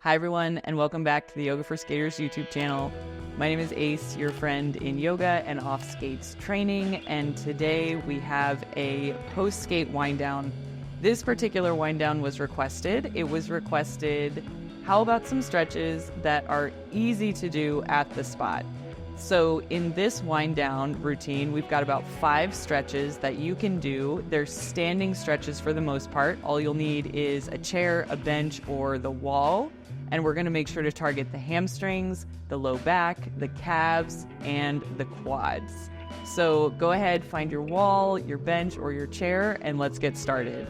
Hi everyone, and welcome back to the Yoga for Skaters YouTube channel. My name is Ace, your friend in yoga and off skates training, and today we have a post-skate wind down. This particular wind down was requested. It was requested, how about some stretches that are easy to do at the spot? So in this wind down routine, we've got about 5 stretches that you can do. They're standing stretches for the most part. All you'll need is a chair, a bench, or the wall. And we're gonna make sure to target the hamstrings, the low back, the calves, and the quads. So go ahead, find your wall, your bench, or your chair, and let's get started.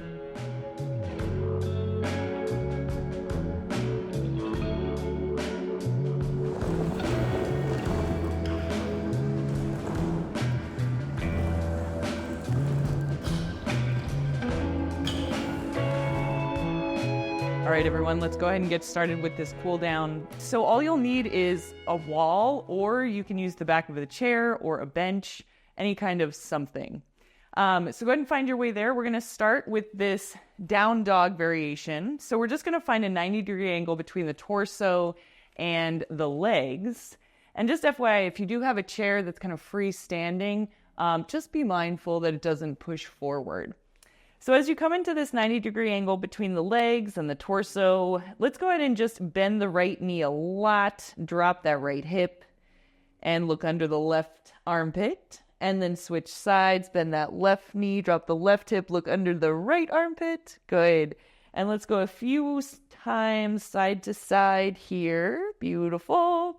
All right, everyone, let's go ahead and get started with this cool down. So all you'll need is a wall, or you can use the back of a chair or a bench, any kind of something. So go ahead and find your way there. We're gonna start with this down dog variation. So we're just gonna find a 90-degree angle between the torso and the legs. And just FYI, if you do have a chair that's kind of freestanding, just be mindful that it doesn't push forward. So as you come into this 90-degree angle between the legs and the torso, let's go ahead and just bend the right knee a lot, drop that right hip, and look under the left armpit, and then switch sides, bend that left knee, drop the left hip, look under the right armpit. Good. And let's go a few times side to side here. Beautiful.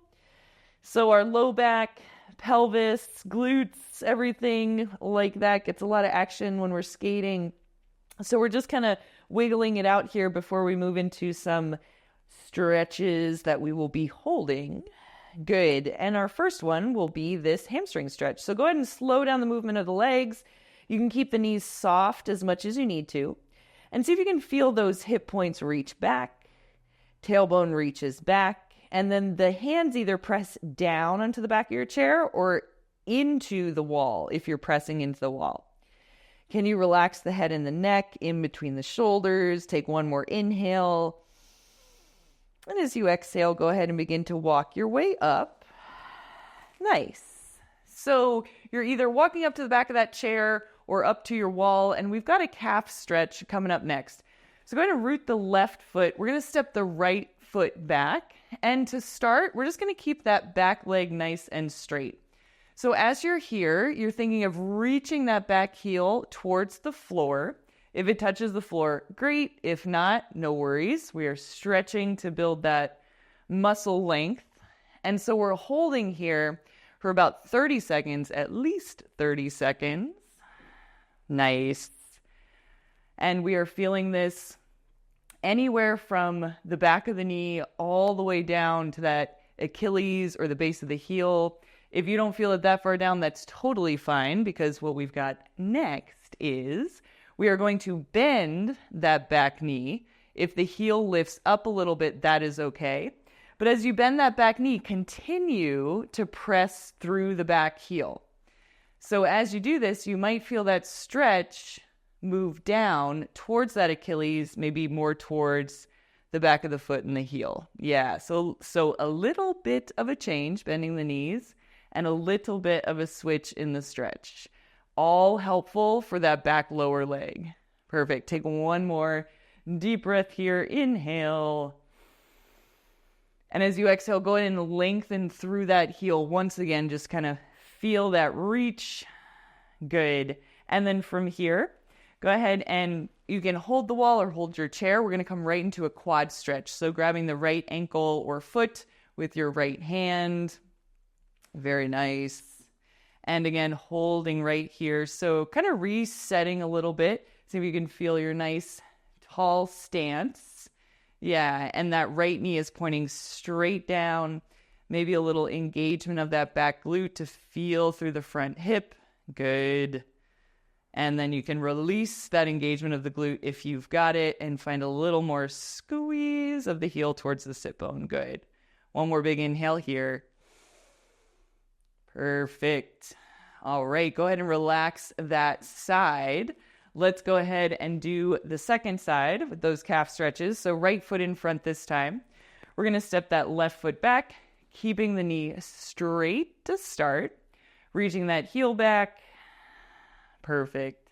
So our low back, pelvis, glutes, everything like that gets a lot of action when we're skating. So we're just kind of wiggling it out here before we move into some stretches that we will be holding. Good. And our first one will be this hamstring stretch. So go ahead and slow down the movement of the legs. You can keep the knees soft as much as you need to. And see if you can feel those hip points reach back, tailbone reaches back, and then the hands either press down onto the back of your chair or into the wall if you're pressing into the wall. Can you relax the head and the neck in between the shoulders? Take one more inhale. And as you exhale, go ahead and begin to walk your way up. Nice. So you're either walking up to the back of that chair or up to your wall, and we've got a calf stretch coming up next. So go ahead and root the left foot. We're going to step the right foot back. And to start, we're just going to keep that back leg nice and straight. So as you're here, you're thinking of reaching that back heel towards the floor. If it touches the floor, great. If not, no worries. We are stretching to build that muscle length. And so we're holding here for about 30 seconds, at least 30 seconds. Nice. And we are feeling this anywhere from the back of the knee all the way down to that Achilles or the base of the heel. If you don't feel it that far down, that's totally fine, because what we've got next is we are going to bend that back knee. If the heel lifts up a little bit, that is okay. But as you bend that back knee, continue to press through the back heel. So as you do this, you might feel that stretch move down towards that Achilles, maybe more towards the back of the foot and the heel. Yeah, so a little bit of a change, bending the knees, and a little bit of a switch in the stretch. All helpful for that back lower leg. Perfect. Take one more deep breath here. Inhale. And as you exhale, go ahead and lengthen through that heel. Once again, just kind of feel that reach. Good. And then from here, go ahead and you can hold the wall or hold your chair. We're going to come right into a quad stretch. So grabbing the right ankle or foot with your right hand. Very nice. And again, holding right here. So kind of resetting a little bit. See if you can feel your nice tall stance. Yeah, and that right knee is pointing straight down. Maybe a little engagement of that back glute to feel through the front hip. Good. And then you can release that engagement of the glute if you've got it and find a little more squeeze of the heel towards the sit bone. Good. One more big inhale here. Perfect. All right, go ahead and relax that side. Let's go ahead and do the second side with those calf stretches. So right foot in front this time. We're going to step that left foot back, keeping the knee straight to start, reaching that heel back. Perfect.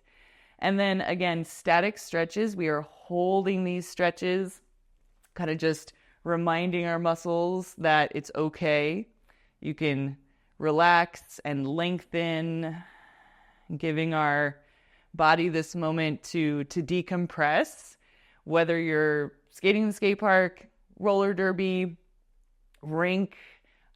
And then again, static stretches. We are holding these stretches, kind of just reminding our muscles that it's okay. You can relax and lengthen, giving our body this moment to decompress, whether you're skating in the skate park, roller derby, rink,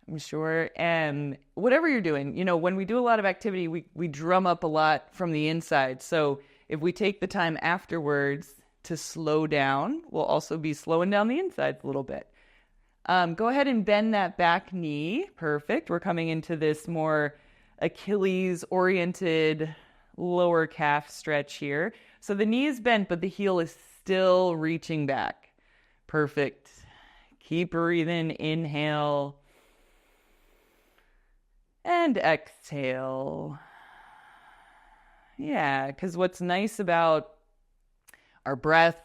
I'm sure, and whatever you're doing. When we do a lot of activity, we drum up a lot from the inside. So if we take the time afterwards to slow down, we'll also be slowing down the insides a little bit. Go ahead and bend that back knee. Perfect. We're coming into this more Achilles-oriented lower calf stretch here. So the knee is bent, but the heel is still reaching back. Perfect. Keep breathing. Inhale. And exhale. Yeah, because what's nice about our breath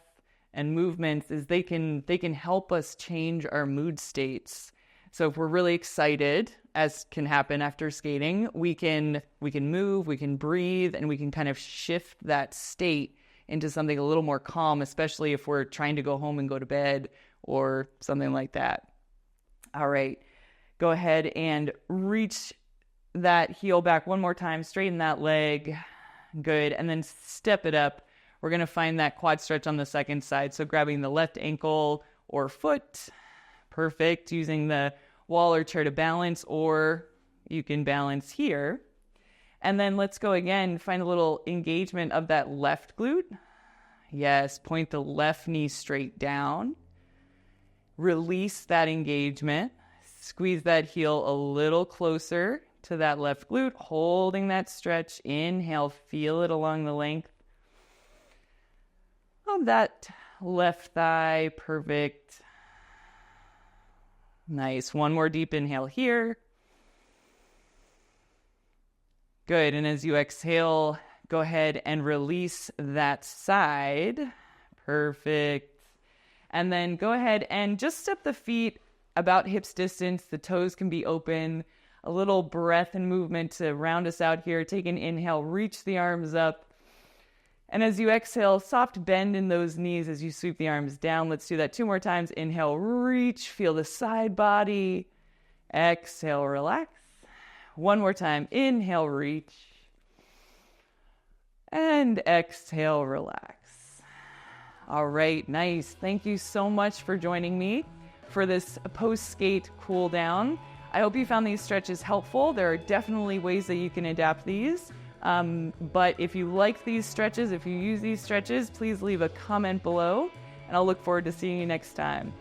and movements is they can help us change our mood states. So if we're really excited, as can happen after skating, we can move, we can breathe, and we can kind of shift that state into something a little more calm, especially if we're trying to go home and go to bed or something like that. All right, go ahead and reach that heel back one more time, straighten that leg. Good. And then step it up. We're going to find that quad stretch on the second side. So grabbing the left ankle or foot. Perfect. Using the wall or chair to balance, or you can balance here. And then let's go again. Find a little engagement of that left glute. Yes. Point the left knee straight down. Release that engagement. Squeeze that heel a little closer to that left glute, holding that stretch. Inhale, feel it along the length of that left thigh. Perfect. Nice. One more deep inhale here. Good. And as you exhale, go ahead and release that side. Perfect. And then go ahead and just step the feet about hips distance. The toes can be open. A little breath and movement to round us out here. Take an inhale, reach the arms up. And as you exhale, soft bend in those knees as you sweep the arms down. Let's do that 2 more times. Inhale, reach, feel the side body. Exhale, relax. 1 more time. Inhale, reach. And exhale, relax. All right, nice. Thank you so much for joining me for this post-skate cool down. I hope you found these stretches helpful. There are definitely ways that you can adapt these. But if you like these stretches, if you use these stretches, please leave a comment below, and I'll look forward to seeing you next time.